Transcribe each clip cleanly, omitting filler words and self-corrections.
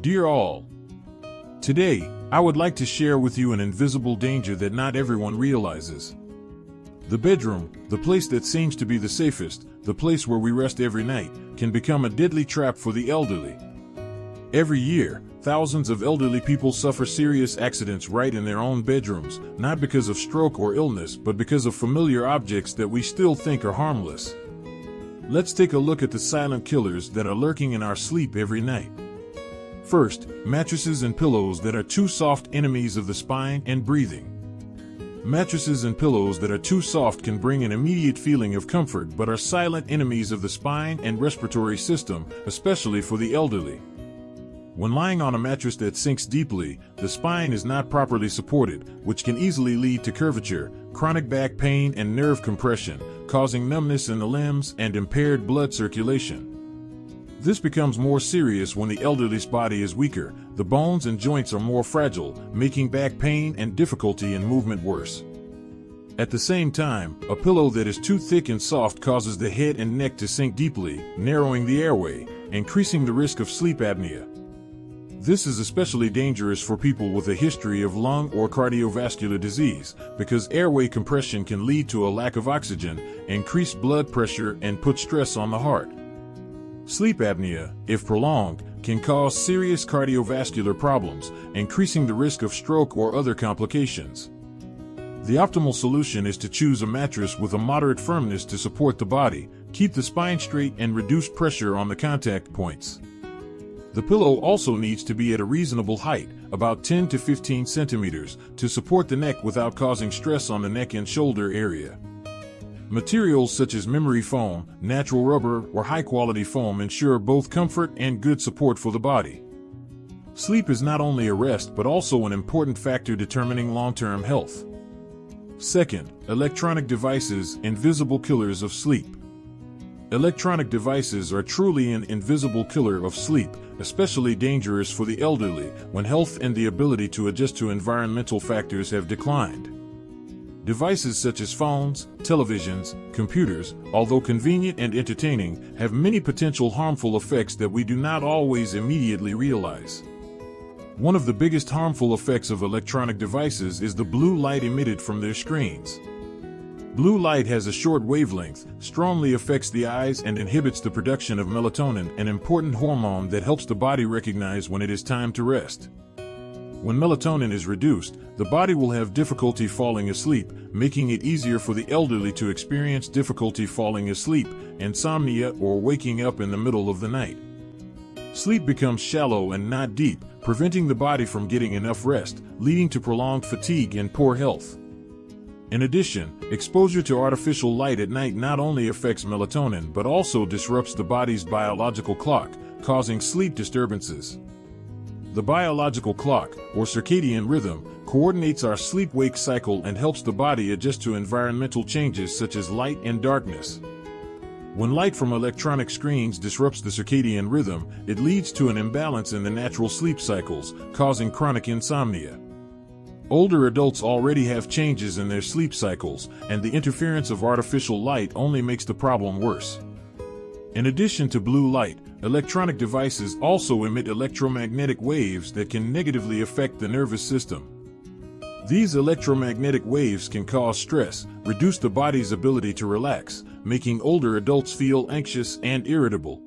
Dear all, today I would like to share with you an invisible danger that not everyone realizes. The bedroom, the place that seems to be the safest, the place where we rest every night, can become a deadly trap for the elderly. Every year, thousands of elderly people suffer serious accidents right in their own bedrooms, not because of stroke or illness, but because of familiar objects that we still think are harmless. Let's take a look at the silent killers that are lurking in our sleep every night. First, mattresses and pillows that are too soft, enemies of the spine and breathing. Mattresses and pillows that are too soft can bring an immediate feeling of comfort but are silent enemies of the spine and respiratory system, especially for the elderly. When lying on a mattress that sinks deeply, the spine is not properly supported, which can easily lead to curvature, chronic back pain and nerve compression, causing numbness in the limbs and impaired blood circulation. This becomes more serious when the elderly's body is weaker, the bones and joints are more fragile, making back pain and difficulty in movement worse. At the same time, a pillow that is too thick and soft causes the head and neck to sink deeply, narrowing the airway, increasing the risk of sleep apnea. This is especially dangerous for people with a history of lung or cardiovascular disease, because airway compression can lead to a lack of oxygen, increased blood pressure, and put stress on the heart. Sleep apnea, if prolonged, can cause serious cardiovascular problems, increasing the risk of stroke or other complications. The optimal solution is to choose a mattress with a moderate firmness to support the body, keep the spine straight, and reduce pressure on the contact points. The pillow also needs to be at a reasonable height, about 10 to 15 centimeters, to support the neck without causing stress on the neck and shoulder area. Materials such as memory foam, natural rubber, or high-quality foam ensure both comfort and good support for the body. Sleep is not only a rest but also an important factor determining long-term health. Second, electronic devices, invisible killers of sleep. Electronic devices are truly an invisible killer of sleep, especially dangerous for the elderly when health and the ability to adjust to environmental factors have declined. Devices such as phones, televisions, computers, although convenient and entertaining, have many potential harmful effects that we do not always immediately realize. One of the biggest harmful effects of electronic devices is the blue light emitted from their screens. Blue light has a short wavelength, strongly affects the eyes, and inhibits the production of melatonin, an important hormone that helps the body recognize when it is time to rest. When melatonin is reduced, the body will have difficulty falling asleep, making it easier for the elderly to experience difficulty falling asleep, insomnia, or waking up in the middle of the night. Sleep becomes shallow and not deep, preventing the body from getting enough rest, leading to prolonged fatigue and poor health. In addition, exposure to artificial light at night not only affects melatonin but also disrupts the body's biological clock, causing sleep disturbances. The biological clock, or circadian rhythm, coordinates our sleep-wake cycle and helps the body adjust to environmental changes such as light and darkness. When light from electronic screens disrupts the circadian rhythm, it leads to an imbalance in the natural sleep cycles, causing chronic insomnia. Older adults already have changes in their sleep cycles, and the interference of artificial light only makes the problem worse. In addition to blue light, electronic devices also emit electromagnetic waves that can negatively affect the nervous system. These electromagnetic waves can cause stress, reduce the body's ability to relax, making older adults feel anxious and irritable.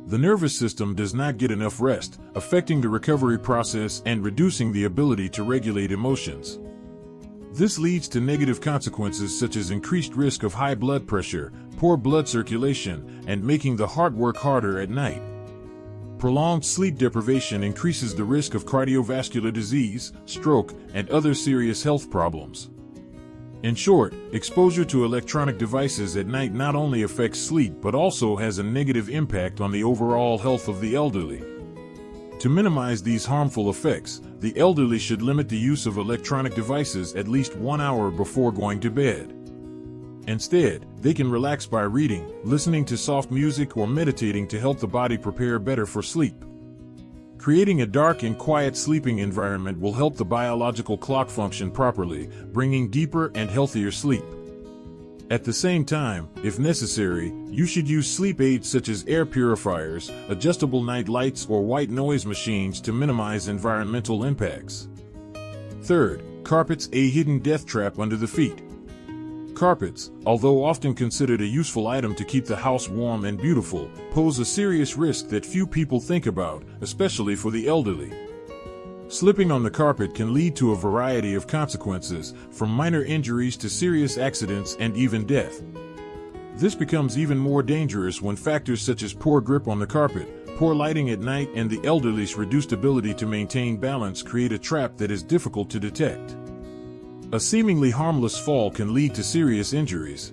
The nervous system does not get enough rest, affecting the recovery process and reducing the ability to regulate emotions. This leads to negative consequences such as increased risk of high blood pressure, poor blood circulation, and making the heart work harder at night. Prolonged sleep deprivation increases the risk of cardiovascular disease, stroke, and other serious health problems. In short, exposure to electronic devices at night not only affects sleep but also has a negative impact on the overall health of the elderly. To minimize these harmful effects, the elderly should limit the use of electronic devices at least 1 hour before going to bed. Instead, they can relax by reading, listening to soft music, or meditating to help the body prepare better for sleep. Creating a dark and quiet sleeping environment will help the biological clock function properly, bringing deeper and healthier sleep. At the same time, if necessary, you should use sleep aids such as air purifiers, adjustable night lights, or white noise machines to minimize environmental impacts. Third, carpets, a hidden death trap under the feet. Carpets, although often considered a useful item to keep the house warm and beautiful, pose a serious risk that few people think about, especially for the elderly. Slipping on the carpet can lead to a variety of consequences, from minor injuries to serious accidents and even death. This becomes even more dangerous when factors such as poor grip on the carpet, poor lighting at night, and the elderly's reduced ability to maintain balance create a trap that is difficult to detect. A seemingly harmless fall can lead to serious injuries.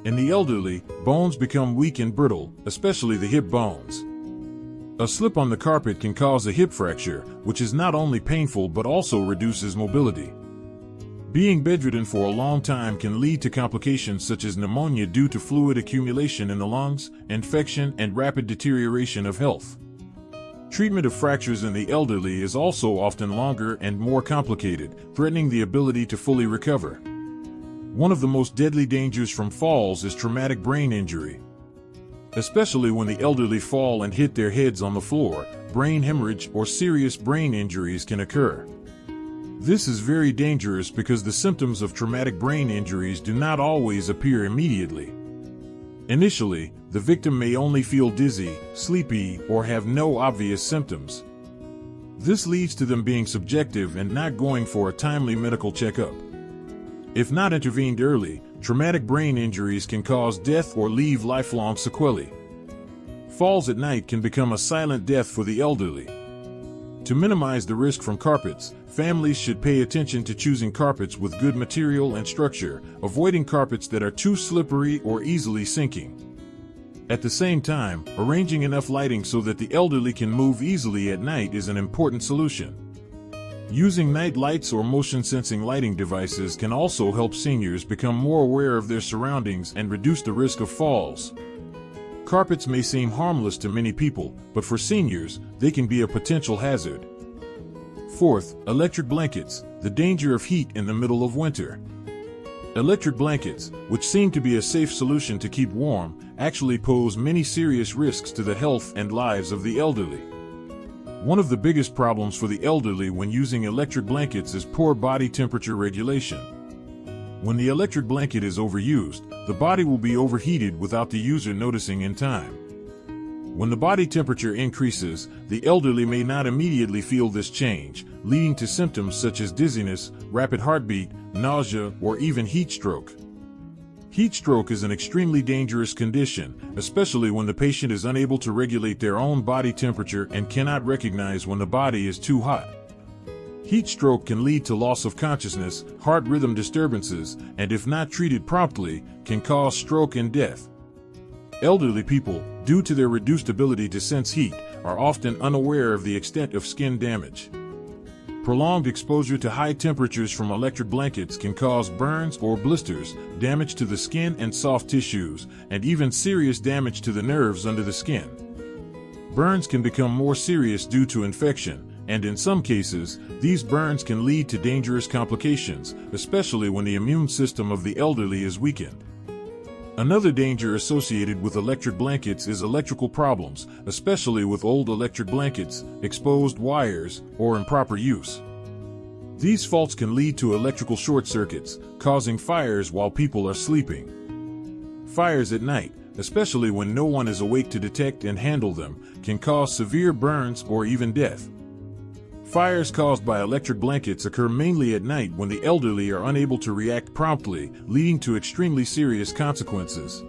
In the elderly, bones become weak and brittle, especially the hip bones. A slip on the carpet can cause a hip fracture, which is not only painful but also reduces mobility. Being bedridden for a long time can lead to complications such as pneumonia due to fluid accumulation in the lungs, infection, and rapid deterioration of health. Treatment of fractures in the elderly is also often longer and more complicated, threatening the ability to fully recover. One of the most deadly dangers from falls is traumatic brain injury. Especially when the elderly fall and hit their heads on the floor, brain hemorrhage or serious brain injuries can occur. This is very dangerous because the symptoms of traumatic brain injuries do not always appear immediately. Initially, the victim may only feel dizzy, sleepy, or have no obvious symptoms. This leads to them being subjective and not going for a timely medical checkup. If not intervened early, traumatic brain injuries can cause death or leave lifelong sequelae. Falls at night can become a silent death for the elderly. To minimize the risk from carpets, families should pay attention to choosing carpets with good material and structure, avoiding carpets that are too slippery or easily sinking. At the same time, arranging enough lighting so that the elderly can move easily at night is an important solution. Using night lights or motion-sensing lighting devices can also help seniors become more aware of their surroundings and reduce the risk of falls. Carpets may seem harmless to many people, but for seniors, they can be a potential hazard. Fourth, electric blankets, the danger of heat in the middle of winter. Electric blankets, which seem to be a safe solution to keep warm, actually pose many serious risks to the health and lives of the elderly. One of the biggest problems for the elderly when using electric blankets is poor body temperature regulation. When the electric blanket is overused, the body will be overheated without the user noticing in time. When the body temperature increases, the elderly may not immediately feel this change, leading to symptoms such as dizziness, rapid heartbeat, nausea, or even heat stroke. Heat stroke is an extremely dangerous condition, especially when the patient is unable to regulate their own body temperature and cannot recognize when the body is too hot. Heat stroke can lead to loss of consciousness, heart rhythm disturbances, and if not treated promptly, can cause stroke and death. Elderly people, due to their reduced ability to sense heat, are often unaware of the extent of skin damage. Prolonged exposure to high temperatures from electric blankets can cause burns or blisters, damage to the skin and soft tissues, and even serious damage to the nerves under the skin. Burns can become more serious due to infection, and in some cases, these burns can lead to dangerous complications, especially when the immune system of the elderly is weakened. Another danger associated with electric blankets is electrical problems, especially with old electric blankets, exposed wires, or improper use. These faults can lead to electrical short circuits, causing fires while people are sleeping. Fires at night, especially when no one is awake to detect and handle them, can cause severe burns or even death. Fires caused by electric blankets occur mainly at night when the elderly are unable to react promptly, leading to extremely serious consequences.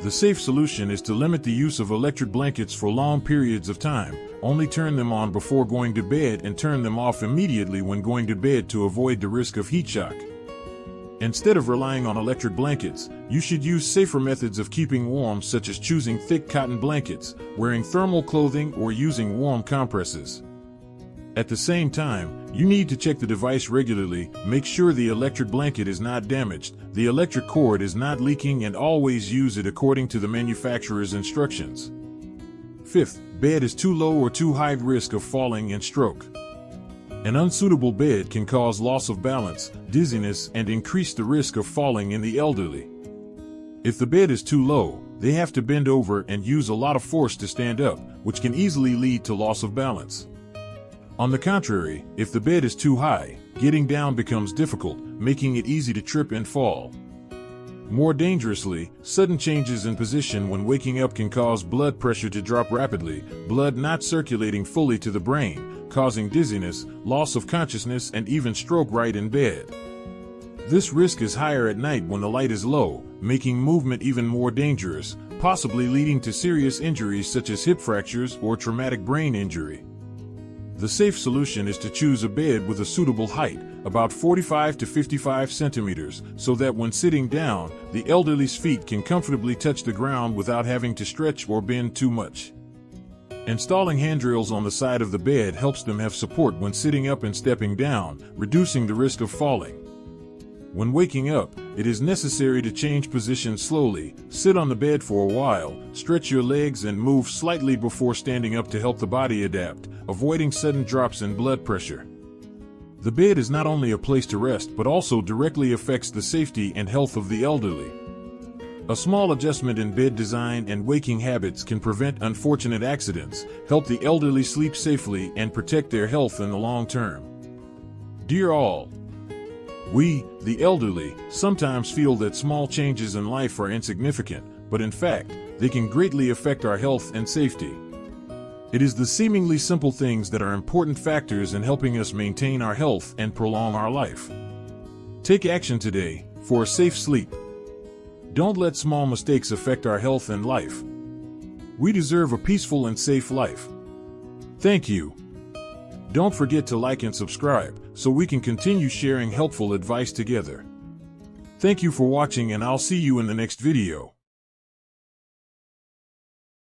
The safe solution is to limit the use of electric blankets for long periods of time, only turn them on before going to bed and turn them off immediately when going to bed to avoid the risk of heat shock. Instead of relying on electric blankets, you should use safer methods of keeping warm, such as choosing thick cotton blankets, wearing thermal clothing, or using warm compresses. At the same time, you need to check the device regularly, make sure the electric blanket is not damaged, the electric cord is not leaking, and always use it according to the manufacturer's instructions. Fifth, bed is too low or too high, risk of falling and stroke. An unsuitable bed can cause loss of balance, dizziness, and increase the risk of falling in the elderly. If the bed is too low, they have to bend over and use a lot of force to stand up, which can easily lead to loss of balance. On the contrary, if the bed is too high, getting down becomes difficult, making it easy to trip and fall. More dangerously, sudden changes in position when waking up can cause blood pressure to drop rapidly, blood not circulating fully to the brain, causing dizziness, loss of consciousness, and even stroke right in bed. This risk is higher at night when the light is low, making movement even more dangerous, possibly leading to serious injuries such as hip fractures or traumatic brain injury. The safe solution is to choose a bed with a suitable height, about 45 to 55 centimeters, so that when sitting down, the elderly's feet can comfortably touch the ground without having to stretch or bend too much. Installing handrails on the side of the bed helps them have support when sitting up and stepping down, reducing the risk of falling. When waking up, it is necessary to change position slowly, sit on the bed for a while, stretch your legs and move slightly before standing up to help the body adapt, avoiding sudden drops in blood pressure. The bed is not only a place to rest but also directly affects the safety and health of the elderly. A small adjustment in bed design and waking habits can prevent unfortunate accidents, help the elderly sleep safely, and protect their health in the long term. Dear all, we, the elderly, sometimes feel that small changes in life are insignificant, but in fact, they can greatly affect our health and safety. It is the seemingly simple things that are important factors in helping us maintain our health and prolong our life. Take action today for a safe sleep. Don't let small mistakes affect our health and life. We deserve a peaceful and safe life. Thank you. Don't forget to like and subscribe so we can continue sharing helpful advice together. Thank you for watching, and I'll see you in the next video.